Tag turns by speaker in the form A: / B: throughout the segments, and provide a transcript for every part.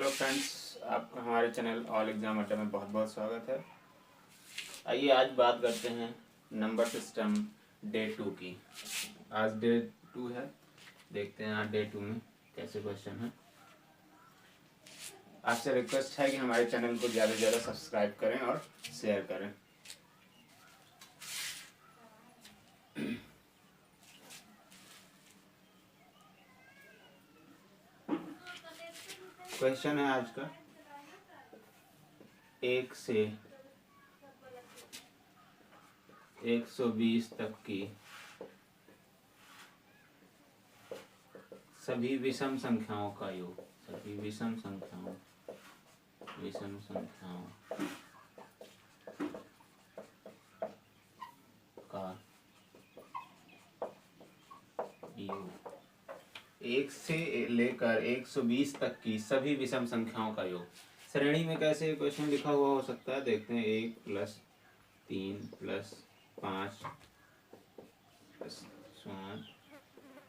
A: Hello friends, आपका हमारे channel all exam अड्डा में बहुत बहुत स्वागत है। आइए आज बात करते हैं नंबर सिस्टम डे 2 की। आज डे 2 है, देखते हैं आज डे 2 में कैसे क्वेश्चन है। आपसे रिक्वेस्ट है कि हमारे चैनल को ज़्यादा से ज़्यादा सब्सक्राइब करें और शेयर करें। क्वेश्चन है आज का 1 से 120 तक की सभी विषम संख्याओं का योग। सभी विषम संख्याओं का योग। 1 से लेकर 120 तक की सभी विषम संख्याओं का योग। श्रेणी में कैसे क्वेश्चन लिखा हुआ हो सकता है, देखते हैं। 1 + 3 + 5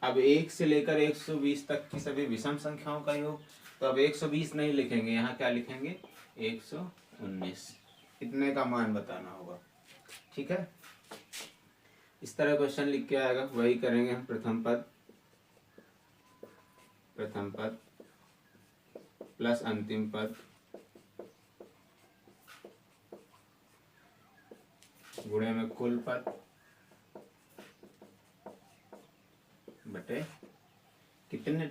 A: अब 1 से लेकर 120 तक की सभी विषम संख्याओं का योग। तो अब 120 नहीं लिखेंगे, यहाँ क्या लिखेंगे? 119। इतने का मान बताना होगा, ठीक है। इस तरह क्वेश्चन लिख के आएगा, वही करेंगे हम। प्रथम पद प्लस अंतिम पद गुणे में कुल पद बटे कितने?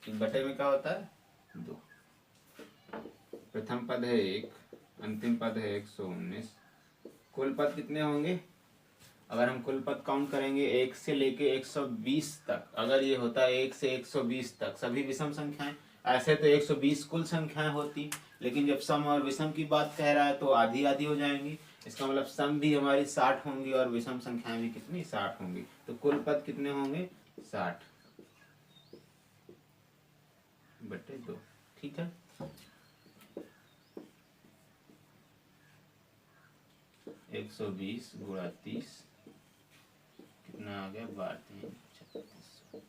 A: बटे में क्या होता है? 2। प्रथम पद है 1, अंतिम पद है 119। कुल पद कितने होंगे? अगर हम कुल पद काउंट करेंगे 1 से लेके 120 तक, अगर ये होता है 1 से 120 तक सभी विषम संख्याएं, ऐसे तो 120 कुल संख्याएं होती, लेकिन जब सम और विषम की बात कह रहा है तो आधी आधी हो जाएंगी। इसका मतलब सम भी हमारी 60 होंगी और विषम संख्याएं भी कितनी? 60 होंगी। तो कुल पद कितने होंगे? 60 बटे 2, ठीक है। एक 120 गुणा 30 कितना आ गया? 12 36,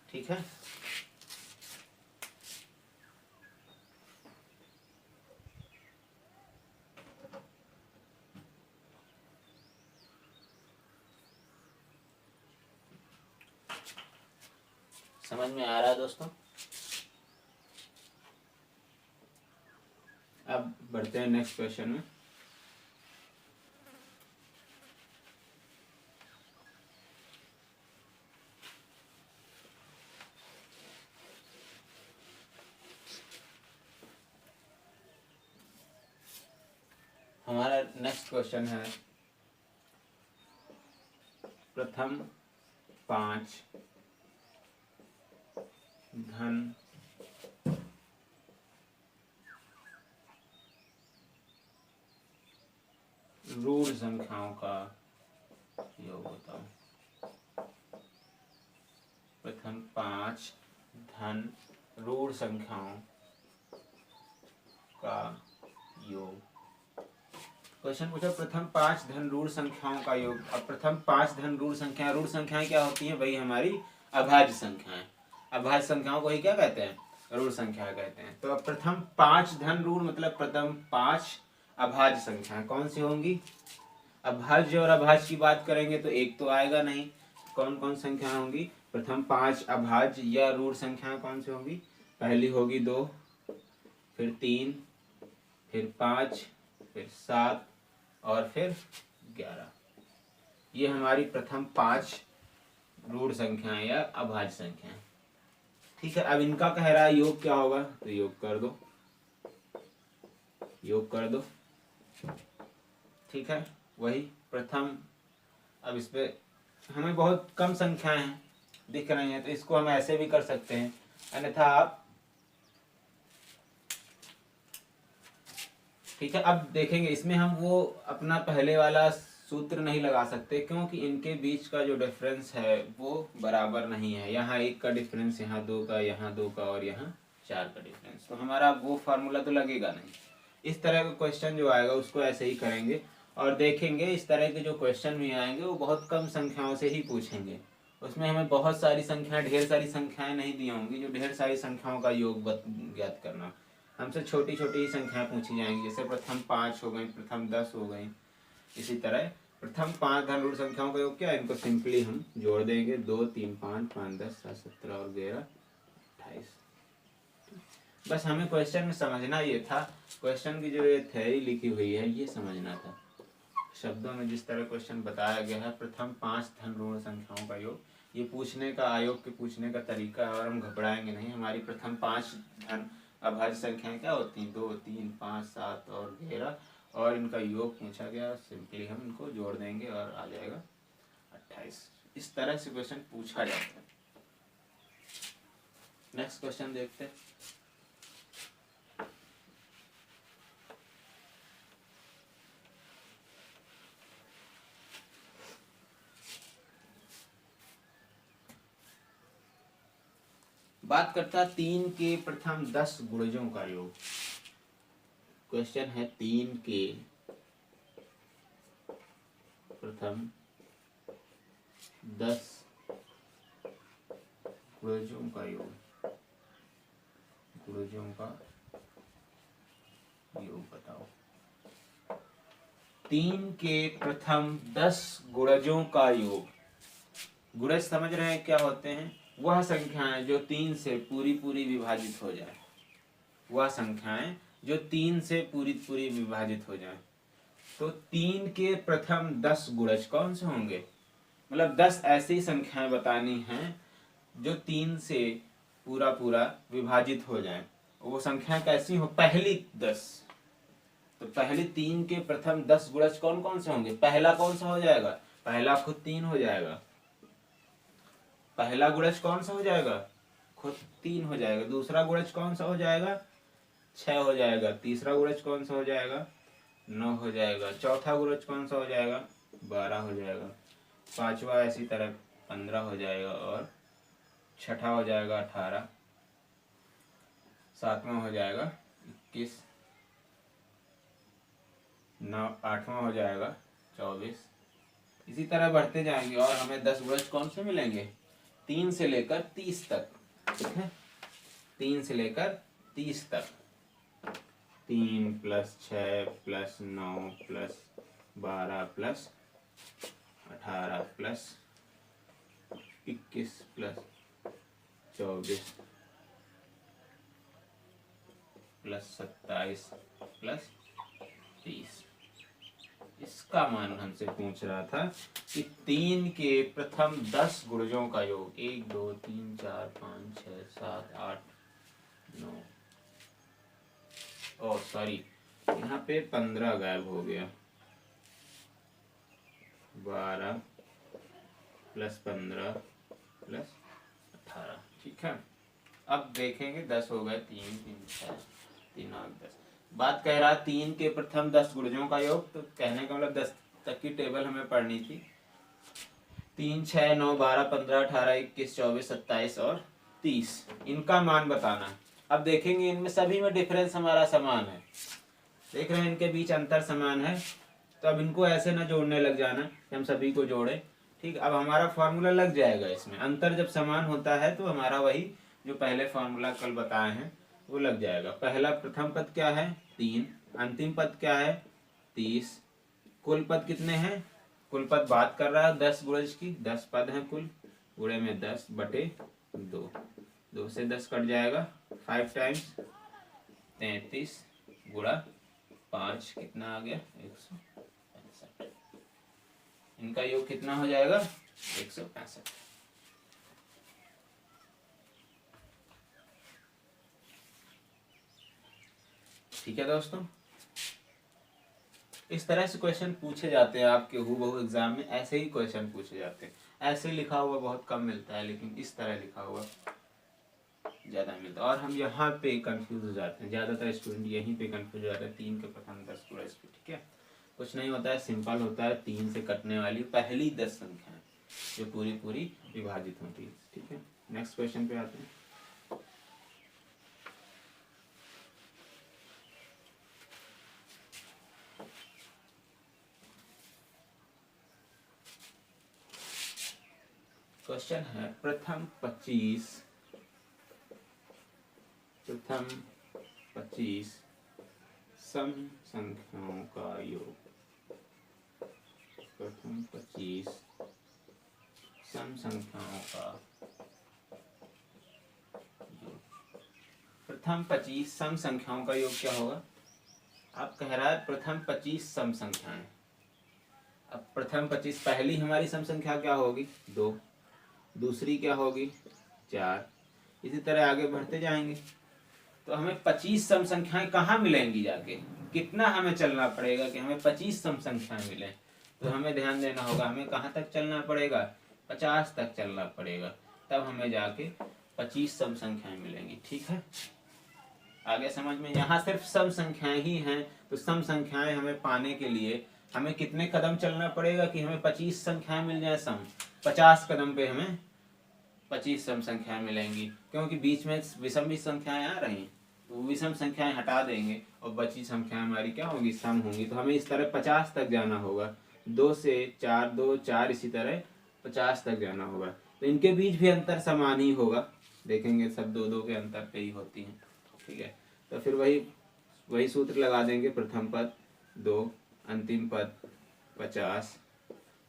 A: ठीक है। समझ में आ रहा है दोस्तों? अब बढ़ते हैं नेक्स्ट क्वेश्चन में। हमारा नेक्स्ट क्वेश्चन है प्रथम 5 धन ऋण संख्याओं का योग बताओ। प्रथम 5 धन ऋण संख्याओं का योग। क्वेश्चन पूछा प्रथम 5 धन ऋण संख्याओं का योग। अब प्रथम 5 धन ऋण संख्याएं क्या होती हैं? वही हमारी अभाज्य संख्याएं। अभाज्य संख्याओं को ही क्या कहते हैं? ऋण संख्या कहते हैं। तो अब प्रथम 5 धन ऋण मतलब प्रथम 5 अभाज्य संख्याएं कौन सी होंगी? अभाज्य और अभाज्य की बात करेंगे तो एक तो आएगा नहीं। कौन कौन संख्याएं होंगी? प्रथम 5 अभाज्य या ऋण संख्याएं कौन सी होंगी? पहली होगी 2, फिर 3, फिर 5, फिर 7 और फिर 11। ये हमारी प्रथम 5 ऋण संख्याएं या अभाज्य संख्याएं, ठीक है। अब इनका कह रहा है योग क्या होगा, तो योग कर दो, ठीक है। वही प्रथम, अब इस पे हमें बहुत कम संख्याएं दिख रही हैं तो इसको हम ऐसे भी कर सकते हैं, अन्यथा आप, ठीक है। अब देखेंगे इसमें हम वो अपना पहले वाला सूत्र नहीं लगा सकते, क्योंकि इनके बीच का जो डिफरेंस है वो बराबर नहीं है। यहाँ 1 का डिफरेंस, यहाँ 2 का, यहाँ 2 का और यहाँ 4 का डिफरेंस, तो हमारा वो फार्मूला तो लगेगा नहीं। इस तरह का क्वेश्चन जो आएगा उसको ऐसे ही करेंगे और देखेंगे इस तरह के जो क्वेश्चन भी आएंगे वो बहुत कम संख्याओं से ही पूछेंगे। उसमें हमें बहुत सारी संख्याएं, ढेर सारी संख्याएं नहीं दी होंगी, जो ढेर सारी संख्याओं का योग ज्ञात करना। हमसे छोटी छोटी ही संख्याएं पूछी जाएंगी, जैसे प्रथम 5 हो गई, प्रथम 10 हो गई। इसी तरह प्रथम 5 धन ऋण संख्याओं का योग क्या है, इनको सिंपली हम जोड़ देंगे। 2 3 5 5 10 7 17 और 11 28। बस हमें क्वेश्चन में समझना ये था, क्वेश्चन की जो ये थ्योरी लिखी हुई है ये समझना था। शब्दों में जिस तरह क्वेश्चन बताया गया है, प्रथम 5 धन ऋण संख्याओं का योग, ये पूछने का, आयोग के पूछने का तरीका है। और हम घबराएंगे नहीं। हमारी प्रथम 5 धन अभाज्य संख्याएं क्या होती हैं, 2 3 5 7 और 11, और इनका योग पूछा गया, सिंपली हम इनको जोड़ देंगे और आ जाएगा 28। इस तरह से क्वेश्चन पूछा जाता है। नेक्स्ट क्वेश्चन देखते हैं। बात करता है 3 के प्रथम 10 गुणजों का योग। क्वेश्चन है 3 के प्रथम 10 गुणजों का योग। गुणजों का योग बताओ। 3 के प्रथम 10 गुणजों का योग। गुणज समझ रहे हैं क्या होते हैं? वह संख्याएं जो 3 से पूरी पूरी विभाजित हो जाए। वह संख्याएं जो 3 से पूरी पूरी विभाजित हो जाए। तो 3 के प्रथम 10 गुणज कौन से होंगे? मतलब 10 ऐसी संख्याएं बतानी हैं जो 3 से पूरा पूरा विभाजित हो जाए। वो संख्या कैसी हो? पहली 10। तो पहली 3 के प्रथम 10 गुणज कौन कौन से होंगे? पहला कौन सा हो जाएगा? पहला खुद 3 हो जाएगा। पहला गुणज कौन सा हो जाएगा? खुद 3 हो जाएगा। दूसरा गुणज कौन सा हो जाएगा? 6 हो जाएगा। तीसरा गुणज कौन सा हो जाएगा? 9 हो जाएगा। चौथा गुणज कौन सा हो जाएगा? 12 हो जाएगा। पांचवा इसी तरह 15 हो जाएगा, और छठा हो जाएगा 18, सातवां हो जाएगा 21, आठवां हो जाएगा 24। इसी तरह बढ़ते जाएंगे और हमें 10 गुणज कौन से मिलेंगे? 3 से लेकर 30 तक। ठीक है, 3 से लेकर 30 तक। 3 + 6 + 9 + 12 + 18 + 21 + 24 + 27 + 30। इसका मान हमसे पूछ रहा था कि 3 के प्रथम 10 गुणजों का योग। 1 2 3 4 5 6 7 8 9, ओ सॉरी, यहाँ पे 15 गायब हो गया। 12 + 15 + 18। ठीक है, अब देखेंगे 10 हो गए। 3 3 6 3 8 10। बात कह रहा 3 के प्रथम 10 गुणजों का योग। तो कहने का मतलब 10 तक की टेबल हमें पढ़नी थी। 3 6 9 12 15 18 21 24 27 और 30, इनका मान बताना। अब देखेंगे इनमें सभी में डिफरेंस हमारा समान है। देख रहे हैं इनके बीच अंतर समान है। तो अब इनको ऐसे ना जोड़ने लग जाना कि हम सभी को जोड़े। ठीक, अब हमारा फॉर्मूला लग जाएगा इसमें। अंतर जब समान होता है तो हमारा वही जो पहले फॉर्मूला कल बताए हैं वो लग जाएगा। पहला प्रथम पद क्या है? 3। अंतिम पद क्या है? 30। कुल पद कितने हैं? कुल पद बात कर रहा है 10 गुणज की। 10 पद हैं कुल, गुणे में 10/2। 2 से 10 कट जाएगा। 5 टाइम्स 33 गुणा 5 कितना आ गया? 165। इनका योग कितना हो जाएगा? 165। ठीक है दोस्तों, इस तरह से क्वेश्चन पूछे जाते हैं आपके हूबहू एग्जाम में। ऐसे ही क्वेश्चन पूछे जाते हैं। ऐसे लिखा हुआ बहुत कम मिलता है, लेकिन इस तरह लिखा हुआ ज्यादा मिलता है। और हम यहाँ पे कंफ्यूज हो जाते हैं, ज्यादातर स्टूडेंट यहीं पे कंफ्यूज हो जाते हैं 3 के प्रथम 10 गुणज पे। ठीक है, कुछ नहीं होता है, सिंपल होता है। 3 से कटने वाली पहली 10 संख्याएं जो पूरी पूरी विभाजित होती है। ठीक है, नेक्स्ट क्वेश्चन पे आते हैं। क्वेश्चन प्रथम 25 सम संख्याओं का योग। प्रथम 25 सम संख्याओं का योग। प्रथम 25 सम संख्याओं का योग क्या होगा? आप कह रहा है प्रथम 25 सम संख्याएं। अब प्रथम 25 पहली हमारी सम संख्या क्या होगी? 2। दूसरी क्या होगी? 4। इसी तरह आगे बढ़ते जाएंगे। तो हमें 25 सम संख्याएं कहाँ मिलेंगी जाके? कितना हमें चलना पड़ेगा कि हमें 25 सम संख्याएं मिले? तो हमें ध्यान देना होगा, हमें कहाँ तक चलना पड़ेगा? 50 तक चलना पड़ेगा, तब हमें जाके 25 सम संख्याएं मिलेंगी। ठीक है, आगे समझ में? यहाँ सिर्फ सम संख्याएं ही हैं, तो सम संख्याएं हमें पाने के लिए हमें कितने कदम चलना पड़ेगा कि हमें 25 संख्याएं मिल जाए सम? 50 कदम पे हमें 25 सम संख्याएं मिलेंगी, क्योंकि बीच में विषम संख्याएं आ रही हैं, तो विषम संख्याएं हटा देंगे और बची संख्याएं हमारी क्या होंगी? सम होंगी। तो हमें इस तरह 50 तक जाना होगा। 2 से 4, 2, 4, इसी तरह 50 तक जाना होगा। तो इनके बीच भी अंतर समान ही होगा, देखेंगे सब 2 2 के अंतर पे ही होती हैं। ठीक है, तो फिर वही सूत्र लगा देंगे। प्रथम पद 2, अंतिम पद 50,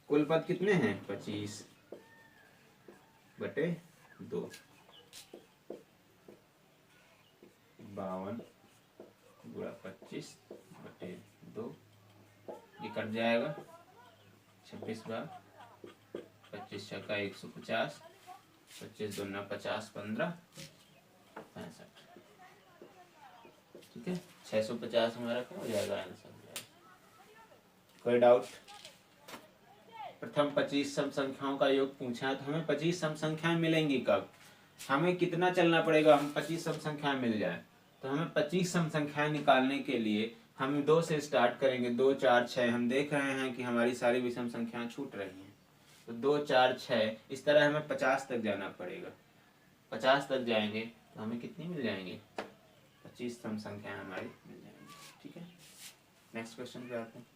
A: कुल पद कितने हैं? 25/2, 52 गुणा 25/2, ये कट जाएगा। 26/25 छक्का 150, 25 दूना 50, 15, 65। ठीक है, 650 हमारा क्या हो जाएगा? आंसर हो जाएगा। कोई डाउट? प्रथम 25 सम संख्याओं का योग पूछा है, तो हमें 25 सम संख्याएं मिलेंगी कब? हमें कितना चलना पड़ेगा हम 25 सम संख्याएं मिल जाए? तो हमें 25 सम संख्याएं निकालने के लिए हम 2 से स्टार्ट करेंगे। 2, 4, 6। हम देख रहे हैं कि हमारी सारी विषम संख्याएं छूट रही हैं, तो 2, 4, 6 इस तरह हमें 50 तक जाना पड़ेगा। 50 तक जाएंगे तो हमें कितनी मिल जाएंगी? 25 सम संख्याएं हमारी मिल जाएंगी। ठीक है, नेक्स्ट क्वेश्चन पे आते हैं।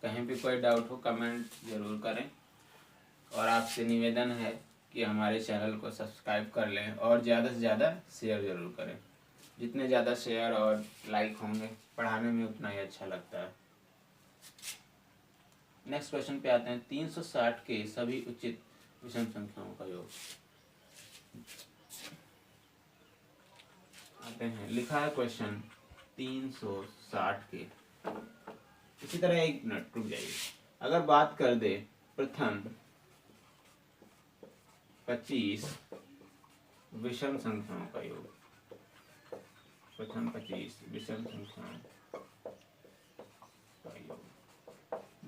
A: कहीं भी कोई डाउट हो कमेंट जरूर करें, और आपसे निवेदन है कि हमारे चैनल को सब्सक्राइब कर लें और ज़्यादा से ज़्यादा शेयर जरूर करें। जितने ज़्यादा शेयर और लाइक होंगे पढ़ाने में उतना ही अच्छा लगता है। नेक्स्ट क्वेश्चन पे आते हैं। 360 के सभी उचित विषम संख्याओं का योग। आते हैं, लिखा है क्वेश्चन 360 के। इसी तरह एक मिनट रुक जाइए। अगर बात कर दे प्रथम 25 विषम संख्याओं का योग, प्रथम 25 विषम संख्याओं का योग,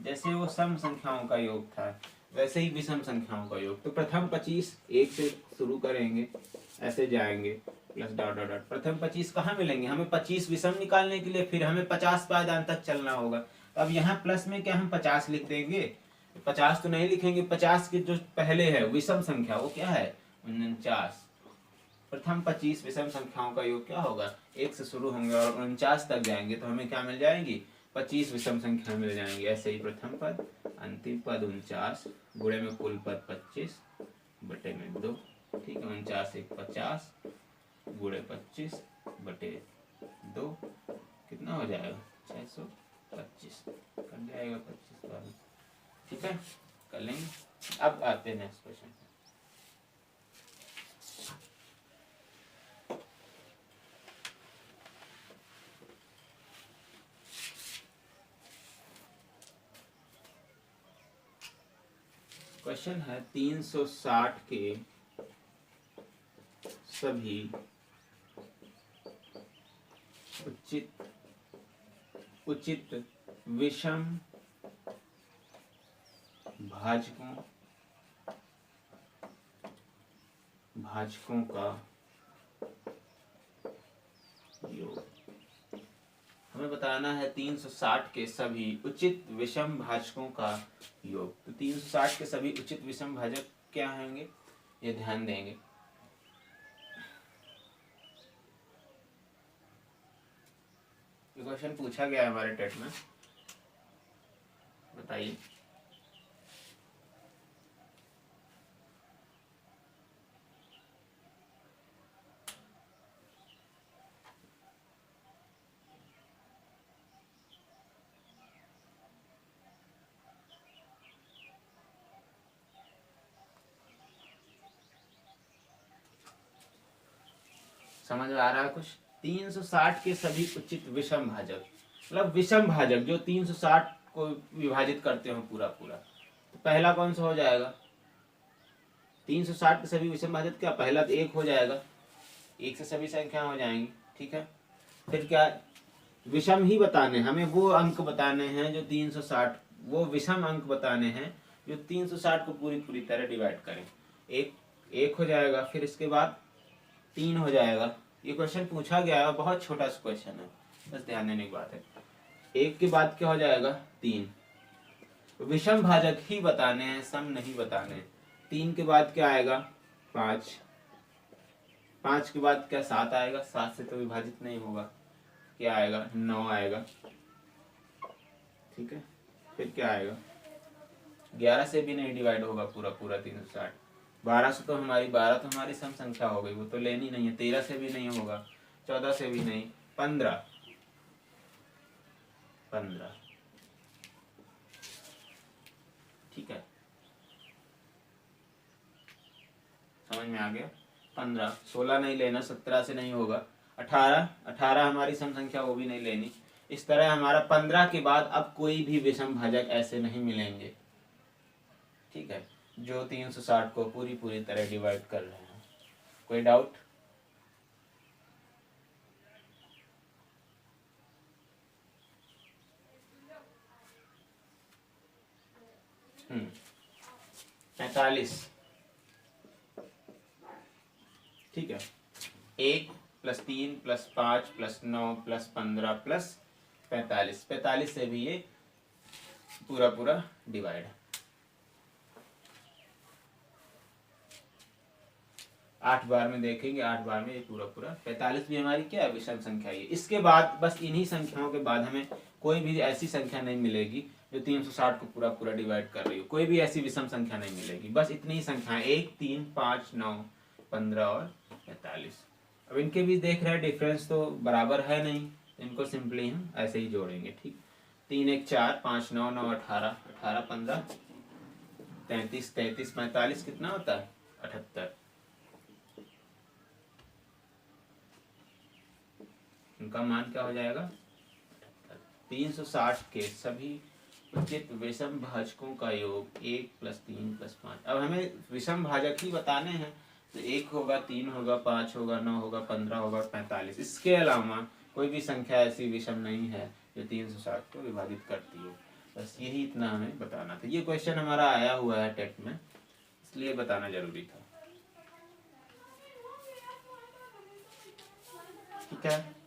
A: जैसे वो सम संख्याओं का योग था वैसे ही विषम संख्याओं का योग। तो प्रथम 25 1 से शुरू करेंगे, ऐसे जाएंगे प्लस डॉट डॉट डॉट। प्रथम 25 कहाँ मिलेंगे? हमें 25 विषम निकालने के लिए फिर हमें 50 पायदान तक चलना होगा। अब यहाँ प्लस में क्या हम 50 लिख देंगे? 50 तो नहीं लिखेंगे। 50 के जो पहले है विषम संख्या वो क्या है? 49। प्रथम 25 विषम संख्याओं का योग क्या होगा? 1 से शुरू होंगे और 49 तक जाएंगे तो हमें क्या मिल जाएंगी? 25 विषम संख्या मिल जाएंगी। ऐसे ही प्रथम पद, अंतिम पद 49, गुणे में कुल पद 25/2। ठीक है, 49 1 50, गुणे 25/2 कितना हो जाएगा? 625 कर जाएगा 25 बार। ठीक है, कर लेंगे। अब आते हैं नेक्स्ट क्वेश्चन। क्वेश्चन है 360 के सभी उचित विषम भाजकों का योग। हमें बताना है 360 के सभी उचित विषम भाजकों का योग। तो 360 के सभी उचित विषम भाजक क्या होंगे, ये ध्यान देंगे। ये क्वेश्चन पूछा गया है हमारे टेट में, बताइए। समझ में आ रहा है कुछ? 360 के सभी उचित विषम भाजक, मतलब विषम भाजक जो 360 को विभाजित करते हो पूरा पूरा। तो पहला कौन सा हो जाएगा? 360 के सभी विषम भाजक क्या? पहला तो 1 हो जाएगा, 1 से सभी संख्या हो जाएंगी, ठीक है। फिर क्या, विषम ही बताने, हमें वो अंक बताने हैं जो 360, वो विषम अंक बताने हैं जो 360 को पूरी पूरी तरह डिवाइड करें। एक हो जाएगा, फिर इसके बाद 3 हो जाएगा। ये क्वेश्चन पूछा गया है, बहुत छोटा सा क्वेश्चन है, बस ध्यान देने की बात है। 1 के बाद क्या हो जाएगा? 3। विषम भाजक ही बताने हैं, सम नहीं बताने हैं। 3 के बाद क्या आएगा? 5। 5 के बाद क्या? 7 आएगा, 7 से तो विभाजित नहीं होगा, क्या आएगा? 9 आएगा, ठीक है। फिर क्या आएगा? 11 से भी नहीं डिवाइड होगा पूरा पूरा 360। 12 से तो हमारी सम संख्या हो गई, वो तो लेनी नहीं है। 13 से भी नहीं होगा, 14 से भी नहीं, 15। ठीक है, समझ में आ गया? 15, 16 नहीं लेना, 17 से नहीं होगा, 18 हमारी सम संख्या, वो भी नहीं लेनी। इस तरह हमारा 15 के बाद अब कोई भी विषम भाजक ऐसे नहीं मिलेंगे, ठीक है, जो 360 को पूरी पूरी तरह डिवाइड कर रहे हैं। कोई डाउट? हम्म, 45, ठीक है। 1 + 3 + 5 + 9 + 15 + 45, 45 से भी ये पूरा पूरा डिवाइड है। 8 बार में देखेंगे, 8 बार में ये पूरा पूरा 45 भी हमारी क्या है? विषम संख्या है। इसके बाद बस इन्हीं संख्याओं के बाद हमें कोई भी ऐसी संख्या नहीं मिलेगी जो 360 को पूरा पूरा डिवाइड कर रही हो। कोई भी ऐसी विषम संख्या नहीं मिलेगी, बस इतनी ही संख्याएं, 1, 3, 5, 9, 15 और 45। अब इनके बीच देख रहे हैं डिफरेंस तो बराबर है नहीं, इनको सिंपली हम ऐसे ही जोड़ेंगे, ठीक। 3, 1, 4, 5, 9, 9, 18, 18, 15, 33, 33, 45 कितना होता है? 78। उनका मान क्या हो जाएगा? 360 के सभी उचित विषम भाजकों का योग 1 + 3 + 5। अब हमें विषम भाजक ही बताने हैं, तो 1 होगा, 3 होगा, 5 होगा, 9 होगा, 15 होगा, 45। इसके अलावा कोई भी संख्या ऐसी विषम नहीं है जो 360 को विभाजित करती हो। बस यही इतना हमें बताना था। ये क्वेश्चन हमारा आया हुआ है टेट में, इसलिए बताना जरूरी था, ठीक है।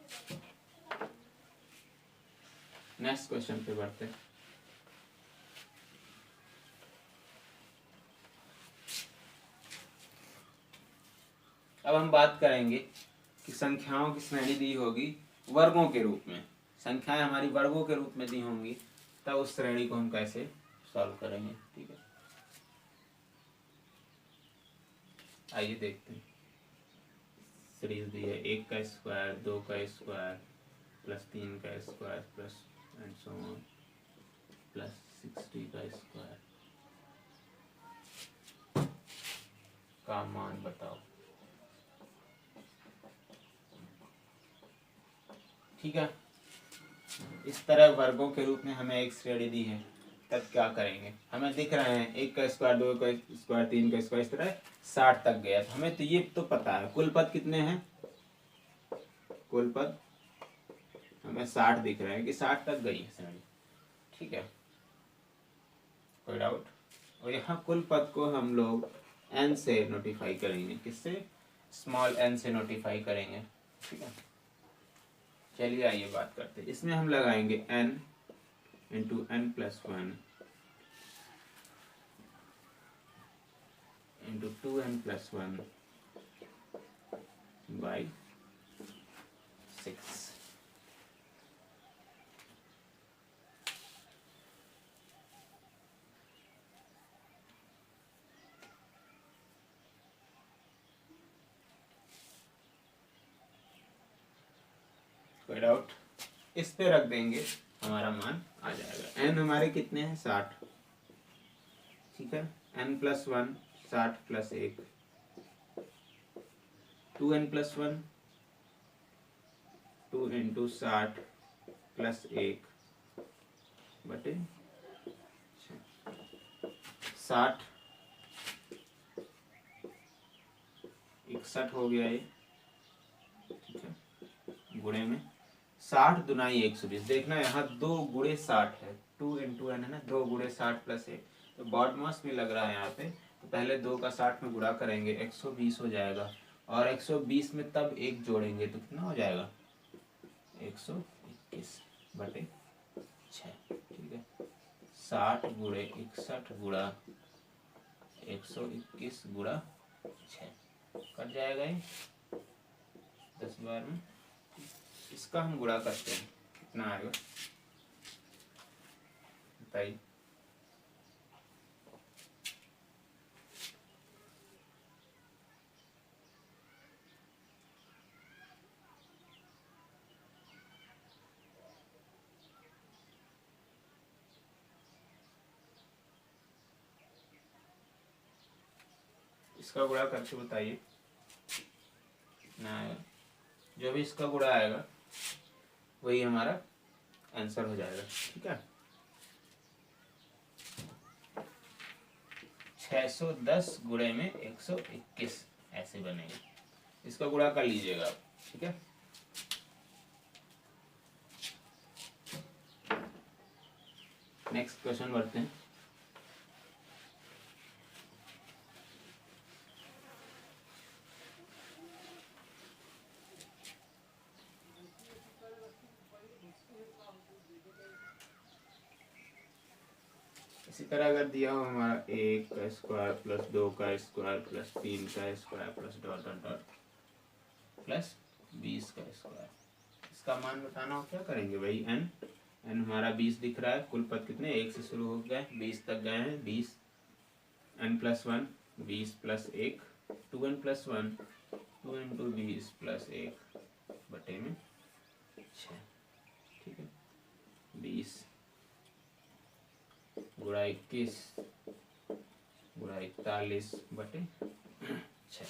A: नेक्स्ट क्वेश्चन पे बढ़ते हैं। अब हम बात करेंगे कि संख्याओं की श्रेणी दी होगी वर्गों के रूप में, संख्याएं हमारी वर्गों के रूप में दी होंगी, तब उस श्रेणी को हम कैसे सॉल्व करेंगे, ठीक है। आइए देखते हैं। सीरीज दी है 1 का स्क्वायर, 2 का स्क्वायर, +3 का square, plus and so on, +60 का स्क्वायर का मान बताओ, ठीक है। इस तरह वर्गों के रूप में हमें एक श्रेणी दी है, तब क्या करेंगे? हमें दिख रहे हैं 1 का स्क्वायर, 2 का स्क्वायर, 3 का स्क्वायर, इस तरह 60 तक गया। तो हमें तो ये तो पता है कुल पद कितने हैं, कुल पद हमें 60 दिख रहे हैं कि 60 तक गई है श्रेणी, ठीक है। कोई डाउट? और यहाँ कुल पद को हम लोग n से नोटिफाई करेंगे। किससे? स्मॉल n से नोटिफाई करेंगे। ठीक है, चलिए आइए बात करते हैं। इसमें हम लगाएंगे n into n plus 1 into 2n plus 1 by 6। कोई डाउट? इस पे रख देंगे, हमारा मान आ जाएगा। n हमारे कितने हैं? 60। ठीक है, n plus 1 60 plus 1 2n plus 1 2 into 60 plus 1 बटे 60 61 हो गया ये। ठीक है, गुणे में 60 दुनाई 120। देखना यहाँ 2 गुणे 60 है, 2 इंटू n है ना, 2 गुणे 60 प्लस 1, तो बॉड मास भी लग रहा है यहाँ पे। तो पहले 2 का 60 में गुणा करेंगे, 120 हो जाएगा, और 120 में तब 1 जोड़ेंगे तो कितना हो जाएगा? 121 बटे 6। ठीक है, 60 गुणे 61 गुणा 121 गुणा 6 कट जाएगा ये 10 बार में। इसका हम गुणा करते हैं, कितना आएगा बताइए? इसका गुणा करके बताइए कितना आएगा। जो भी इसका गुणा आएगा वही हमारा आंसर हो जाएगा। ठीक है, 610 गुणे में 121 ऐसे बनेगा। इसका गुणा कर लीजिएगा आप। ठीक है, नेक्स्ट क्वेश्चन बढ़ते हैं। इसी तरह अगर दिया हो हमारा 1 का स्क्वायर प्लस 2 का स्क्वायर प्लस 3 का square plus dot dot dot plus 20 का स्क्वायर, इसका मान बताना हो, क्या करेंगे भाई? n हमारा 20 दिख रहा है। कुल पद कितने? 1 से शुरू हो गए, 20 तक गए हैं। 20 n plus 1 20 plus 1 2n plus 1 2 into 20 plus 1 बटे में 6। ठीक है, 20 गुणा 21 गुणा 41 बटे 6।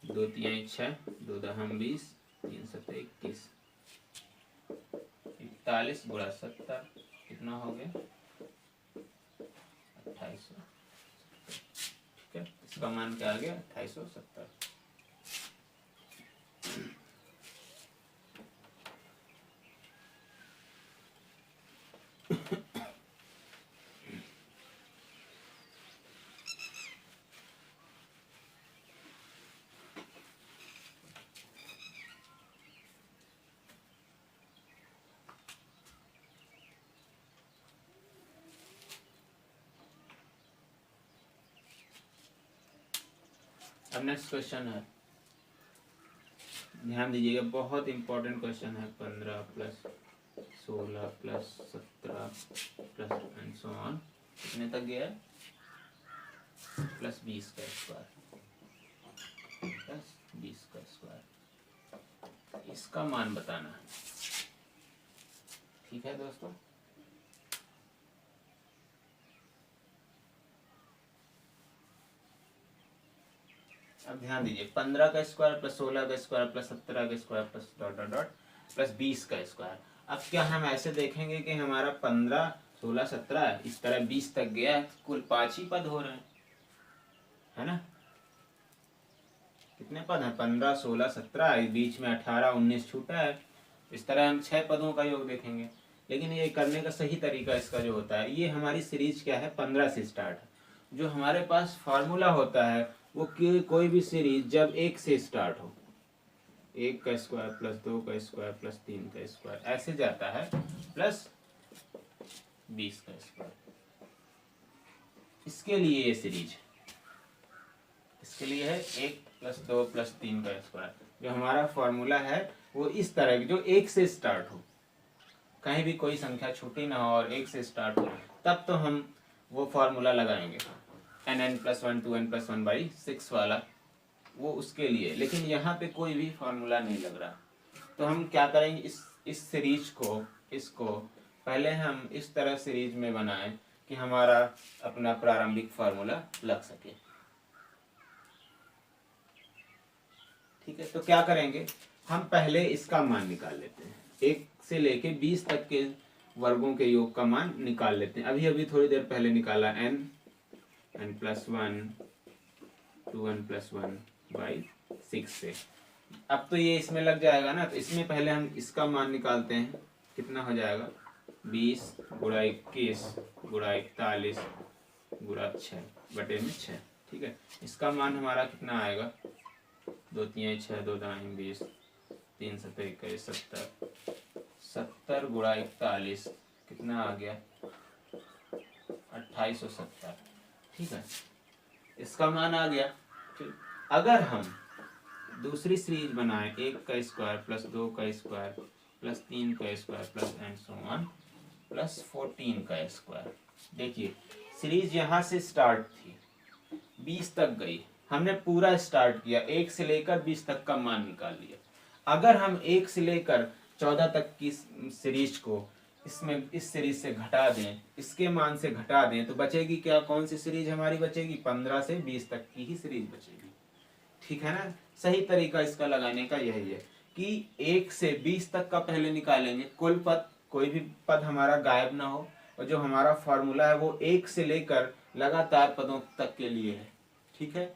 A: 2 तिहाई 6 2 दहम 20 3 सत्ते 21 41 गुणा 70 कितना हो गया? 2870। ठीक है, इसका मान क्या आ गया? 2870। अब नेक्स्ट क्वेश्चन है, ध्यान दीजिएगा, बहुत इंपॉर्टेंट क्वेश्चन है। 15 plus 16 plus 17 plus and so on, कितने तक गया है? प्लस 20 का स्क्वायर प्लस 20 का स्क्वायर, इसका मान बताना है। ठीक है दोस्तों, अब ध्यान दीजिए, 15 का स्क्वायर प्लस 16 का स्क्वायर प्लस 17 का square plus dot dot dot plus 20 का स्क्वायर। अब क्या हम ऐसे देखेंगे कि हमारा 15 16 17 इस तरह 20 तक गया है, कुल 5 ही पद हो रहे हैं, है ना? कितने पद हैं? 15 16 17, बीच में 18 19 छूटा है। इस तरह हम 6 पदों का योग देखेंगे। लेकिन ये करने का सही तरीका इसका जो होता है, ये हमारी सीरीज क्या है 15 से स्टार्ट है। जो हमारे पास फार्मूला होता है वो कि कोई भी सीरीज जब 1 से स्टार्ट हो, 1 का स्क्वायर प्लस 2 का स्क्वायर प्लस 3 का स्क्वायर ऐसे जाता है प्लस 20 का स्क्वायर, इसके लिए ये सीरीज, इसके लिए है 1 प्लस 2 प्लस 3 का स्क्वायर। जो हमारा फॉर्मूला है वो इस तरह की, जो 1 से स्टार्ट हो, कहीं भी कोई संख्या छोटी ना हो और 1 से स्टार्ट हो, तब तो हम वो फॉर्मूला लगाएंगे n+1 2n+1/6 वाला, वो उसके लिए। लेकिन यहाँ पे कोई भी फॉर्मूला नहीं लग रहा, तो हम क्या करेंगे, इस सीरीज को, इसको पहले हम इस तरह सीरीज में बनाएं कि हमारा अपना प्रारंभिक फार्मूला लग सके। ठीक है, तो क्या करेंगे, हम पहले इसका मान निकाल लेते हैं, 1 से लेके 20 तक के वर्गों के योग का मान निकाल लेते हैं। अभी अभी थोड़ी देर पहले निकाला n+1 2n+1/6 से। अब तो ये इसमें लग जाएगा ना, तो इसमें पहले हम इसका मान निकालते हैं, कितना हो जाएगा 20 गुणा 21 गुणा 41 गुणा 6/6। ठीक है, इसका मान हमारा कितना आएगा, 2 3 6 2 दाएं 20 3 7 21 70, 70 गुणा 41 कितना आ गया 2870। ठीक है, इसका मान आ गया। ठीक, अगर हम दूसरी सीरीज बनाएं, 1 का स्क्वायर प्लस 2 का स्क्वायर प्लस 3 का square plus and so on plus 14 का स्क्वायर। देखिए सीरीज यहाँ से स्टार्ट थी, 20 तक गई, हमने पूरा स्टार्ट किया, 1 से लेकर 20 तक का मान निकाल लिया। अगर हम 1 से लेकर 14 तक की सीरीज को इसमें इस सीरीज से घटा दें, इसके मान से घटा दें, तो बचेगी क्या, कौन सी सीरीज हमारी बचेगी, 15 से 20 तक की ही सीरीज बचेगी। ठीक है ना, सही तरीका इसका लगाने का यही है कि 1 से 20 तक का पहले निकालेंगे, कुल पद, कोई भी पद हमारा गायब ना हो, और जो हमारा फॉर्मूला है वो 1 से लेकर लगातार पदों तक के लिए है। ठीक है,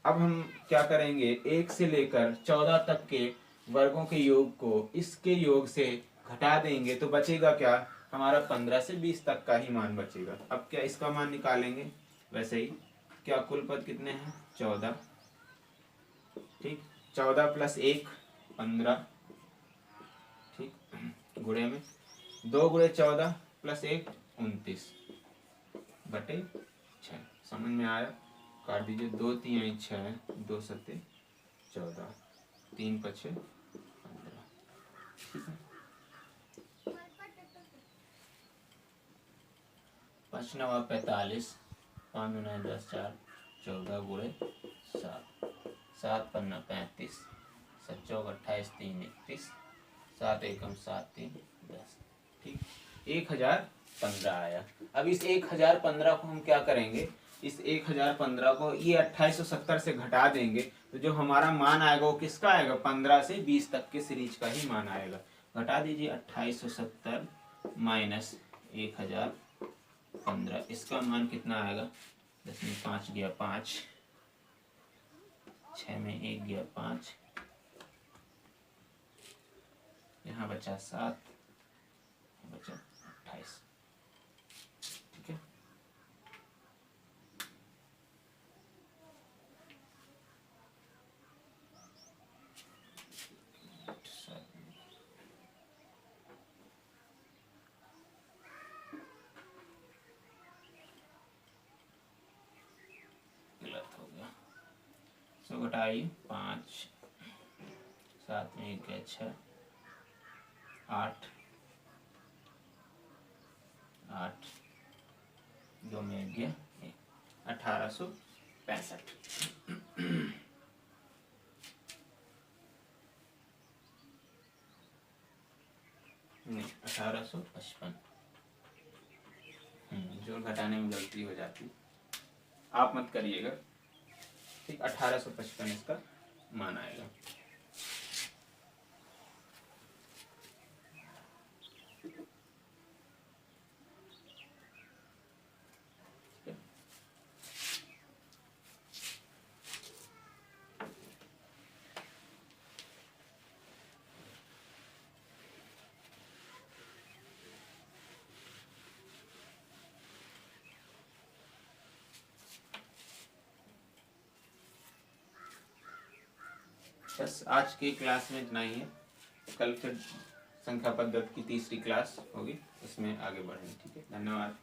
A: अब हम क्या करेंगे, 1 से लेकर 14 तक के वर्गों के योग को इसके योग से घटा देंगे, तो बचेगा क्या, हमारा 15 से 20 तक का ही मान बचेगा। अब क्या इसका मान निकालेंगे, वैसे ही क्या कुल पद कितने हैं 14। ठीक, 14 प्लस 1 15। ठीक, गुणे में 2 गुणे 14 प्लस 1 29/6। समझ में आया, काट दीजिए, 2 3 6 2 7 14 3 5 15। ठीक है, 5 9 45 5 9 10 4 14 गुणे 7 7 5 35 7 4 28 3 31 7 एकम 7 3 10। ठीक, 1015 आया। अब इस 1015 को हम क्या करेंगे, इस 1015 को ये 2870 से घटा देंगे, तो जो हमारा मान आएगा वो किसका आएगा, 15 से 20 तक के सीरीज का ही मान आएगा। घटा दीजिए, 2870 माइनस 1015, इसका मान कितना आएगा, 10 में 5 गया 5, 6 में 1 गया 5, यहाँ बचा 7, बचा 28। ठीक है, गलत हो गया, सो घटाइए 5, 7 में 1 गया 6 8 8 2 में 1 गया 1865। नहीं 1855, जोड़ घटाने में गलती हो जाती, आप मत करिएगा। ठीक, 1855 इसका मान आएगा। बस आज की क्लास में इतना ही है। कल फिर संख्या पद्धति की तीसरी क्लास होगी, इसमें आगे बढ़ेंगे। ठीक है, धन्यवाद।